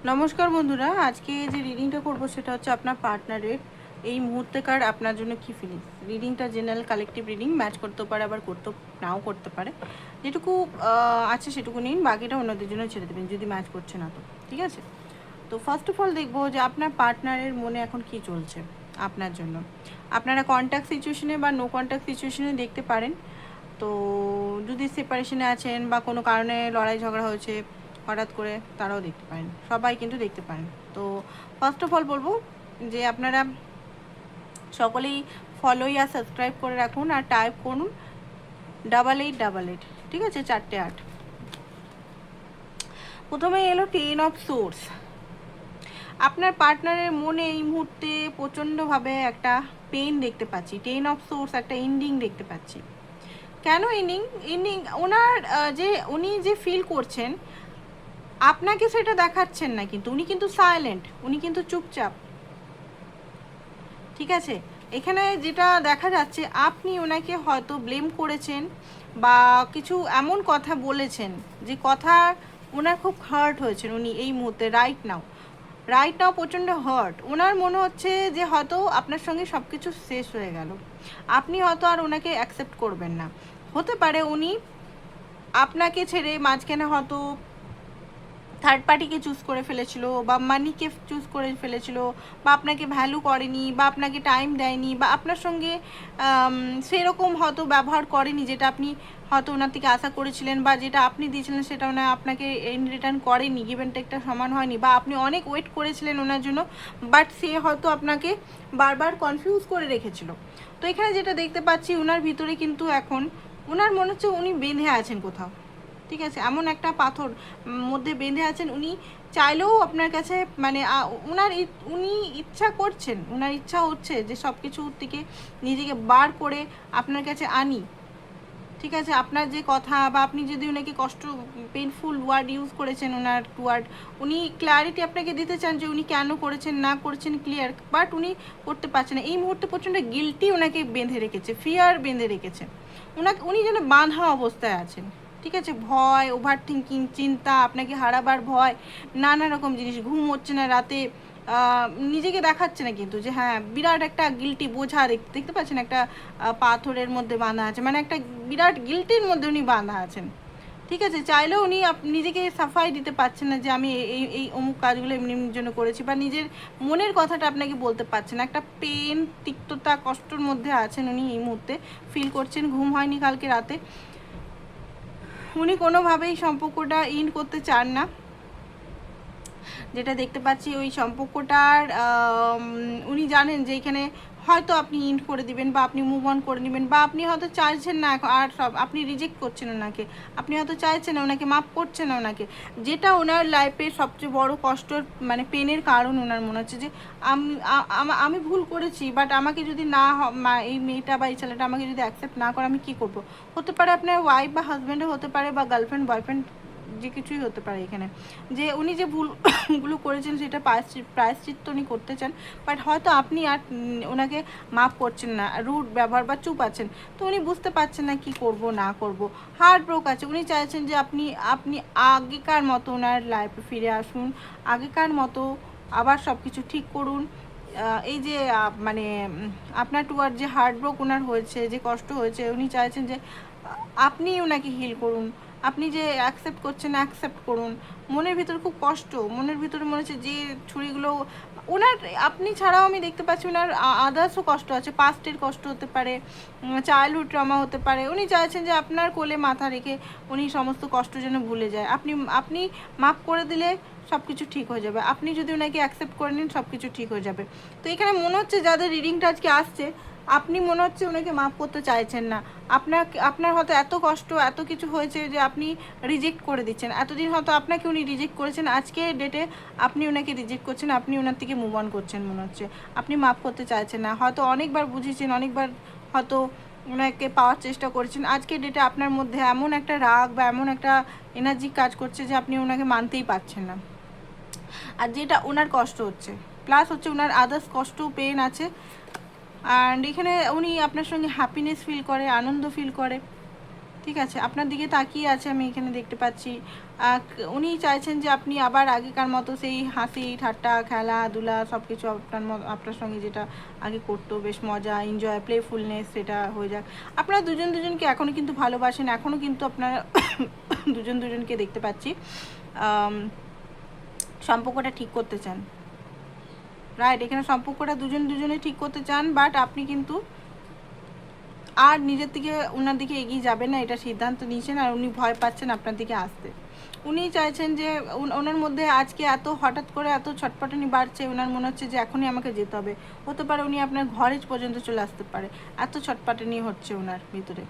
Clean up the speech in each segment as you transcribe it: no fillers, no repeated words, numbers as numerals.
নমস্কার বন্ধুরা, আজকে যে রিডিংটা করব সেটা হচ্ছে আপনার পার্টনারের এই মুহূর্তেকার আপনার জন্য কি ফিলিংস। রিডিংটা জেনারেল কালেকটিভ রিডিং, ম্যাচ করতে পারে আবার নাও করতে পারে। যেটুকু আছে সেটুকু নিন, বাকিটা অন্যদের জন্য ছেড়ে দেবেন যদি ম্যাচ করছে না তো। ঠিক আছে, তো ফার্স্ট অফ অল দেখবো যে আপনার পার্টনারের মনে এখন কি চলছে আপনার জন্য। আপনারা কন্ট্যাক্ট সিচুয়েশনে বা নো কন্ট্যাক্ট সিচুয়েশনে দেখতে পারেন। তো যদি সেপারেশনে আছেন বা কোনো কারণে লড়াই ঝগড়া হয়েছে হঠাৎ করে, তারাও দেখতে পারেন, সবাই কিন্তু দেখতে পারেন। তো ফার্স্ট অফ অল বলবো যে আপনারা সকলেই ফলোই আর সাবস্ক্রাইব করে রাখুন আর টাইপ করুন 8888। ঠিক আছে, 4টে 8। প্রথমে এলো 10 অফ সোর্স। আপনার পার্টনারের মনে এই মুহূর্তে প্রচণ্ডভাবে একটা পেন দেখতে পাচ্ছি। 10 অফ সোর্স, একটা এন্ডিং দেখতে পাচ্ছি। কেন এন্ডিং? ওনার উনি যে ফিল করছেন আপনাকে সেটা দেখাচ্ছেন না, কিন্তু উনি কিন্তু সাইলেন্ট, উনি কিন্তু চুপচাপ। ঠিক আছে, এখানে যেটা দেখা যাচ্ছে আপনি ওনাকে হয়তো ব্লেম করেছেন বা কিছু এমন কথা বলেছেন যে কথা ওনার খুব হার্ট হয়েছেন। উনি এই মুহূর্তে রাইট নাও প্রচণ্ড হার্ট। ওনার মনে হচ্ছে যে হয়তো আপনার সঙ্গে সব কিছু শেষ হয়ে গেল, আপনি হয়তো আর ওনাকে অ্যাকসেপ্ট করবেন না। হতে পারে উনি আপনাকে ছেড়ে মাঝখানে হয়তো থার্ড পার্টিকে চুজ করে ফেলেছিল বা মানিকে চুজ করে ফেলেছিল বা আপনাকে ভ্যালু করেনি বা আপনাকে টাইম দেয়নি বা আপনার সঙ্গে সেরকম হয়তো ব্যবহার করেনি যেটা আপনি হয়তো ওনার থেকে আশা করেছিলেন, বা যেটা আপনি দিয়েছিলেন সেটা ওনার আপনাকে ইন রিটার্ন করেনি, গিভেন টেকটা সমান হয়নি, বা আপনি অনেক ওয়েট করেছিলেন ওনার জন্য বাট সে হয়তো আপনাকে বারবার কনফিউজ করে রেখেছিল। তো এখানে যেটা দেখতে পাচ্ছি ওনার ভিতরে কিন্তু এখন ওনার মনে হচ্ছে উনি বেঁধে আছেন কোথাও। ঠিক আছে, এমন একটা পাথর মধ্যে বেঁধে আছেন, উনি চাইলেও আপনার কাছে মানে উনি ইচ্ছা করছেন, ওনার ইচ্ছা হচ্ছে যে সব কিছু থেকে নিজেকে বার করে আপনার কাছে আনি। ঠিক আছে, আপনার যে কথা বা আপনি যদি ওনাকে পেনফুল ওয়ার্ড ইউজ করেছেন ওনার ওয়ার্ড, উনি ক্ল্যারিটি আপনাকে দিতে চান যে উনি কেন করেছেন না করেছেন ক্লিয়ার, বাট উনি করতে পারছেন না। এই মুহূর্তে প্রচণ্ড গিল্টি ওনাকে বেঁধে রেখেছে, ফিয়ার বেঁধে রেখেছে উনি যেন বাঁধা অবস্থায় আছেন। ঠিক আছে, ভয়, ওভার থিঙ্কিং, চিন্তা, আপনাকে হারাবার ভয়, নানা রকম জিনিস, ঘুম হচ্ছে না রাতে, নিজেকে দেখাচ্ছে না কিন্তু যে হ্যাঁ বিরাট একটা গিল্টি বোঝা দেখতে পাচ্ছেন, একটা পাথরের মধ্যে বাঁধা আছে, মানে একটা বিরাট গিল্টির মধ্যে উনি বাঁধা আছেন। ঠিক আছে, চাইলেও উনি নিজেকে সাফাই দিতে পারছেন না যে আমি এই এই অমুক কাজগুলো এমনির জন্য করেছি, বা নিজের মনের কথাটা আপনাকে বলতে পারছেন না। একটা পেন, তিক্ততা, কষ্টর মধ্যে আছেন উনি এই মুহূর্তে, ফিল করছেন। ঘুম হয়নি কালকে রাতে, উনি কোনোভাবেই সম্পর্কটা ইন্ড করতে চান না। যেটা দেখতে পাচ্ছি ওই সম্পর্কটার উনি জানেন যে এখানে হয়তো আপনি ইন্ড করে দিবেন বা আপনি মুভ অন করে নেবেন, বা আপনি হয়তো চাইছেন না আর সব, আপনি রিজেক্ট করছেন ওনাকে, আপনি হয়তো চাইছেন না ওনাকে, মাফ করছেন না ওনাকে। যেটা ওনার লাইফের সবচেয়ে বড় কষ্টর মানে পেনের কারণ, ওনার মনে হচ্ছে যে আমি ভুল করেছি, বাট আমাকে যদি না এই মেয়েটা বা এই ছেলেটা আমাকে যদি অ্যাকসেপ্ট না করে আমি কী করবো। হতে পারে আপনার ওয়াইফ বা হাজব্যান্ডও হতে পারে, বা গার্লফ্রেন্ড বয়ফ্রেন্ড, যে কিছুই হতে পারে এখানে। যে উনি যে ভুলগুলো করেছেন সেটা প্রায়শ্চিত্ত উনি করতে চান, বাট হয়তো আপনি আর ওনাকে মাফ করছেন না, রুড ব্যবহার বা চুপ আছেন। তো উনি বুঝতে পারছেন না কি করব না করব, হার্ট ব্রোক আছে। উনি চাইছেন যে আপনি আপনি আগেকার মতো ওনার লাইফে ফিরে আসুন, আগেকার মতো আবার সব কিছু ঠিক করুন। এই যে মানে আপনার টুয়ার্ড যে হার্ট ব্রোক ওনার হয়েছে, যে কষ্ট হয়েছে, উনি চাইছেন যে আপনি ওনাকে হিল করুন। আপনি যে অ্যাকসেপ্ট করছেন অ্যাকসেপ্ট করুন। মনের ভিতরে খুব কষ্ট, মনের ভিতরে মনে হচ্ছে যে ছুরিগুলো ওনার, আপনি ছাড়াও আমি দেখতে পাচ্ছি ওনার আদার্সও কষ্ট আছে, পাস্টের কষ্ট হতে পারে, চাইল্ডহুড ট্রমা হতে পারে। উনি চাইছেন যে আপনার কোলে মাথা রেখে উনি সমস্ত কষ্ট যেন ভুলে যায়। আপনি মাফ করে দিলে সব কিছু ঠিক হয়ে যাবে, আপনি যদি ওনাকে অ্যাকসেপ্ট করে নিন সব কিছু ঠিক হয়ে যাবে। তো এখানে মনে হচ্ছে যাদের রিডিংটা আজকে আসছে, আপনি মনে হচ্ছে ওনাকে মাফ করতে চাইছেন না। আপনার হয়তো এত কষ্ট, এত কিছু হয়েছে যে আপনি রিজেক্ট করে দিচ্ছেন। এতদিন হয়তো আপনাকে উনি রিজেক্ট করেছেন, আজকে ডেটে আপনি ওনাকে রিজেক্ট করছেন, আপনি ওনার থেকে মুভ অন করছেন মনে হচ্ছে। আপনি মাফ করতে চাইছেন না, হয়তো অনেকবার বুঝিয়েছেন, অনেকবার হয়তো ওনাকে পাওয়ার চেষ্টা করেছেন। আজকে ডেটে আপনার মধ্যে এমন একটা রাগ বা এমন একটা এনার্জি কাজ করছে যে আপনি ওনাকে মানতেই পারছেন না, আর যেটা ওনার কষ্ট হচ্ছে, প্লাস হচ্ছে ওনার আদার্স কষ্ট পেন আছে। অ্যান্ড এখানে উনি আপনার সঙ্গে হ্যাপিনেস ফিল করে, আনন্দ ফিল করে। ঠিক আছে, আপনার দিকে তাকিয়ে আছে আমি এখানে দেখতে পাচ্ছি। উনি চাইছেন যে আপনি আবার আগেকার মতো সেই হাসি ঠাট্টা খেলাধুলা সব কিছু আপনার সঙ্গে যেটা আগে করতো, বেশ মজা এনজয় প্লেফুলনেস সেটা হয়ে যাক। আপনারা দুজন দুজনকে এখনও কিন্তু ভালোবাসেন, এখনও কিন্তু আপনারা দুজন দুজনকে দেখতে পাচ্ছি সম্পর্কটা ঠিক করতে চান। রাইট, এখানে সম্পর্কটা দুজন দুজনে ঠিক করতে চান, বাট আপনি কিন্তু আর নিজের দিকে ওনার দিকে এগিয়ে যাবেন না, এটা সিদ্ধান্ত নিয়েছেন। আর উনি ভয় পাচ্ছেন আপনার দিকে আসতে। উনি চাইছেন যে ওনার মধ্যে আজকে এত হঠাৎ করে এত ছটপটানি বাড়ছে, ওনার মনে হচ্ছে যে এখনই আমাকে যেতে হবে। হতে পারে উনি আপনার ঘরে পর্যন্ত চলে আসতে পারে, এত ছটপটানি হচ্ছে ওনার ভিতরে।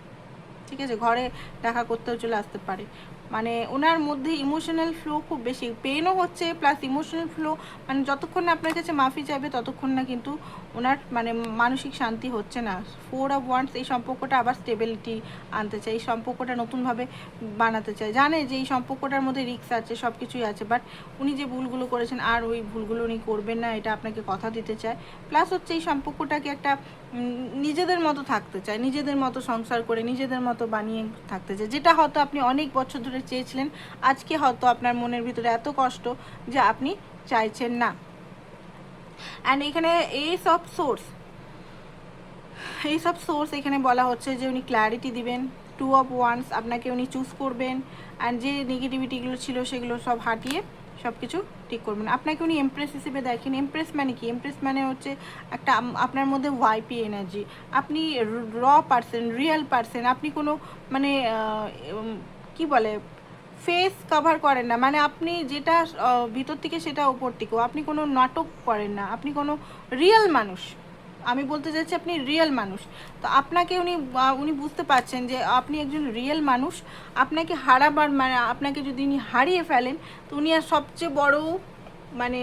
ঠিক আছে, ঘরে দেখা করতেও চলে আসতে পারে। মানে ওনার মধ্যে ইমোশনাল ফ্লো খুব বেশি, পেনও হচ্ছে প্লাস ইমোশনাল ফ্লো। মানে যতক্ষণ না আপনার কাছে মাফি চাইবে ততক্ষণ না কিন্তু ওনার মানে মানসিক শান্তি হচ্ছে না। 4 of Wands এই সম্পর্কটা আবার স্টেবিলিটি আনতে চায়, এই সম্পর্কটা নতুনভাবে বানাতে চায়। জানে যে এই সম্পর্কটার মধ্যে রিস্ক আছে, সব কিছুই আছে, বাট উনি যে ভুলগুলো করেছেন আর ওই ভুলগুলো উনি করবেন না, এটা আপনাকে কথা দিতে চায়। প্লাস হচ্ছে এই সম্পর্কটাকে একটা নিজেদের মতো থাকতে চায়, নিজেদের মতো সংসার করে নিজেদের মতো বানিয়ে থাকতে চায়, যেটা হয়তো আপনি অনেক বছর ধরে চেয়েছিলেন। আজকে হয়তো আপনার মনের ভিতরে এত কষ্ট যে আপনি চাইছেন না। অ্যান্ড এখানে এইসব সোর্স এখানে বলা হচ্ছে যে উনি ক্ল্যারিটি দিবেন। 2 of Wands আপনাকে উনি চুজ করবেন, অ্যান্ড যে নেগেটিভিটিগুলো ছিল সেগুলো সব হাটিয়ে সব কিছু ঠিক করবেন। আপনাকে উনি এমপ্রেস হিসেবে দেখেন। এমপ্রেস মানে কি? এমপ্রেস মানে হচ্ছে একটা আপনার মধ্যে ওয়াইপি এনার্জি। আপনি পার্সন, রিয়েল পার্সন। আপনি কোনো মানে কি বলে ফেস কভার করেন না, মানে আপনি যেটা ভিতর থেকে সেটা উপর থেকেও। আপনি কোনো নাটক করেন না, আপনি কোনো রিয়েল মানুষ। আমি বলতে চাইছি আপনি রিয়েল মানুষ। তো আপনাকে উনি বুঝতে পারছেন যে আপনি একজন রিয়েল মানুষ। আপনাকে হারাবার মানে আপনাকে যদি উনি হারিয়ে ফেলেন তো উনি আর সবচেয়ে বড় মানে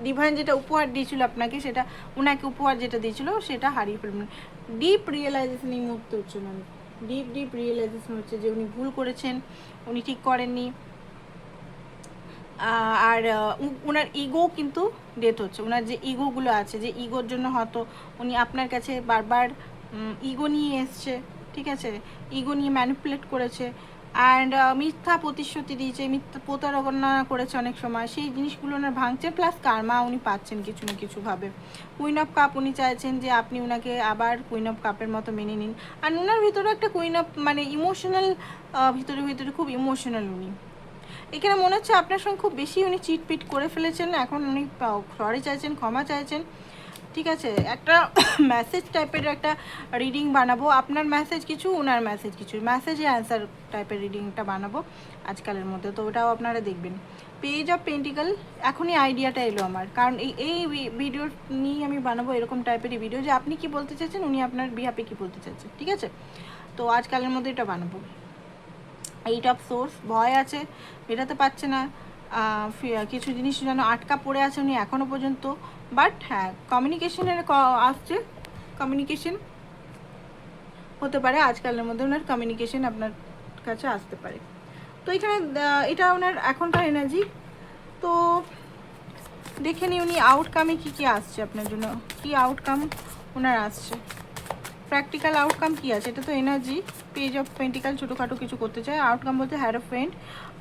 ডিভাইন যেটা উপহার দিয়েছিল আপনাকে, সেটা ওনাকে উপহার যেটা দিয়েছিল সেটা হারিয়ে ফেলবেন। ডিপ রিয়েলাইজেশন এই মুহূর্তে হচ্ছে না, ডিপ রিয়েলাইজেশন হচ্ছে যে উনি ভুল করেছেন, উনি ঠিক করেননি। আর ওনার ইগো কিন্তু ডেথ হচ্ছে। ওনার যে ইগোগুলো আছে, যে ইগোর জন্য হয়তো উনি আপনার কাছে বারবার ইগো নিয়ে এসছে। ঠিক আছে, ইগো নিয়ে ম্যানিপুলেট করেছে, অ্যান্ড মিথ্যা প্রতিশ্রুতি দিয়েছে, মিথ্যা প্রতারণা করেছে অনেক সময়। সেই জিনিসগুলো ওনার ভাঙছে, প্লাস কার্মা উনি পাচ্ছেন কিছু না কিছুভাবে। কুইন অফ কাপ উনি চাইছেন যে আপনি ওনাকে আবার কুইন অফ কাপের মতো মেনে নিন। আর ওনার ভিতরে একটা কুইন অফ মানে ইমোশনাল, ভিতরে খুব ইমোশনাল উনি। এখানে মনে হচ্ছে আপনার সঙ্গে খুব বেশি উনি চিটপিট করে ফেলেছেন, এখন উনি সরি চাইছেন, ক্ষমা চাইছেন। ঠিক আছে, একটা মেসেজ টাইপের একটা রিডিং বানাবো। আপনার মেসেজ কিছু, ওনার মেসেজ কিছু, মেসেজে অ্যান্সার টাইপের রিডিংটা বানাবো আজকালের মধ্যে, তো ওটাও আপনারা দেখবেন। পেজ অফ পেন্টিকল, এখনই আইডিয়াটা এলো আমার, কারণ এই ভিডিও নিয়ে আমি বানাবো এরকম টাইপেরই ভিডিও, যে আপনি কি বলতে চাইছেন, উনি আপনার বিহাপে কি বলতে চাইছেন। ঠিক আছে, তো আজকালের মধ্যে এটা বানাবো। 8 of Swords, ভয় আছে, বেরোতে পারছে না, কিছু জিনিস যেন আটকা পড়ে আছে উনি এখনও পর্যন্ত। বাট হ্যাঁ, কমিউনিকেশনের আসছে, কমিউনিকেশন হতে পারে আজকালের মধ্যে, ওনার কমিউনিকেশন আপনার কাছে আসতে পারে। তো এখানে এটা ওনার এখনকার এনার্জি। তো দেখে নিই উনি আউটকামে কী আসছে আপনার জন্য, কি আউটকাম ওনার আসছে, প্র্যাকটিক্যাল আউটকাম কী আছে। এটা তো এনার্জি, পেজ অফ পেন্টিকাল, ছোটোখাটো কিছু করতে চায়। আউটকাম বলতে হ্যারোফেন্ট,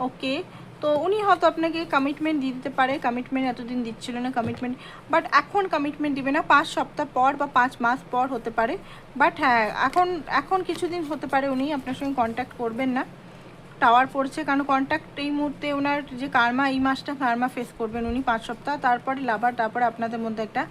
ওকে। তো উনি হয়তো আপনাকে কমিটমেন্ট দিয়ে দিতে পারে, কমিটমেন্ট এতদিন দিচ্ছিল না কমিটমেন্ট, বাট এখন কমিটমেন্ট দিবে না, 5 সপ্তাহ পর বা 5 মাস পর হতে পারে। বাট হ্যাঁ, এখন কিছুদিন হতে পারে উনি আপনার সঙ্গে কন্ট্যাক্ট করবেন না। টাওয়ার পড়ছে, কারণ কন্ট্যাক্ট এই মুহূর্তে ওনার যে কার্মা, এই মাসটা কার্মা ফেস করবেন উনি 5 সপ্তাহ, তারপরে লাভার, তারপরে আপনাদের মধ্যে একটা,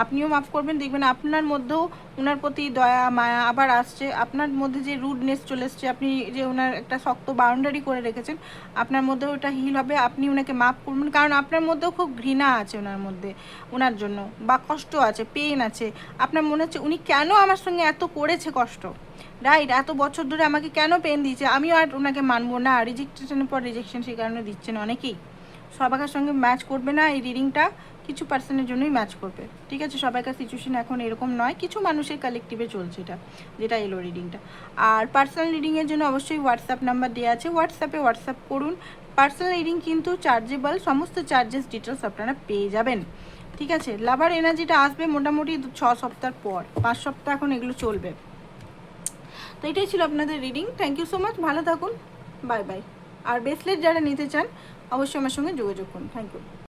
আপনিও মাফ করবেন, দেখবেন আপনার মধ্যেও ওনার প্রতি দয়া মায়া আবার আসছে। আপনার মধ্যে যে রুডনেস চলে এসছে, আপনি যে ওনার একটা শক্ত বাউন্ডারি করে রেখেছেন, আপনার মধ্যেও ওটা হিল হবে, আপনি ওনাকে মাফ করবেন, কারণ আপনার মধ্যেও খুব ঘৃণা আছে ওনার মধ্যে, ওনার জন্য, বা কষ্ট আছে, পেন আছে। আপনার মনে হচ্ছে উনি কেন আমার সঙ্গে এত করেছে কষ্ট, রাইট, এত বছর ধরে আমাকে কেন পেন দিয়েছে, আমিও আর ওনাকে মানবো না। রিজেকশনের পর রিজেকশন সেই কারণে দিচ্ছেন অনেকেই। সবার সঙ্গে ম্যাচ করবে না এই রিডিংটা, কিছু পার্সনের জন্যই ম্যাচ করবে। ঠিক আছে, সবাইকার সিচুয়েশন এখন এরকম নয়, কিছু মানুষের কালেকটিভে চলছে এটা, যেটা এলো রিডিংটা। আর পার্সোনাল রিডিংয়ের জন্য অবশ্যই হোয়াটসঅ্যাপ নাম্বার দেওয়া আছে, হোয়াটসঅ্যাপ করুন। পার্সোনাল রিডিং কিন্তু চার্জেবল, সমস্ত চার্জেস ডিটেলস আপনারা পেয়ে যাবেন। ঠিক আছে, লাভার এনার্জিটা আসবে মোটামুটি 6 সপ্তাহ পর, 5 সপ্তাহ এখন এগুলো চলবে। তো এটাই ছিল আপনাদের reading. Thank you so much, ভালো থাকুন, বাই বাই। আর ব্রেসলেট যারা নিতে চান অবশ্যই আমার সঙ্গে যোগাযোগ করুন। Thank you.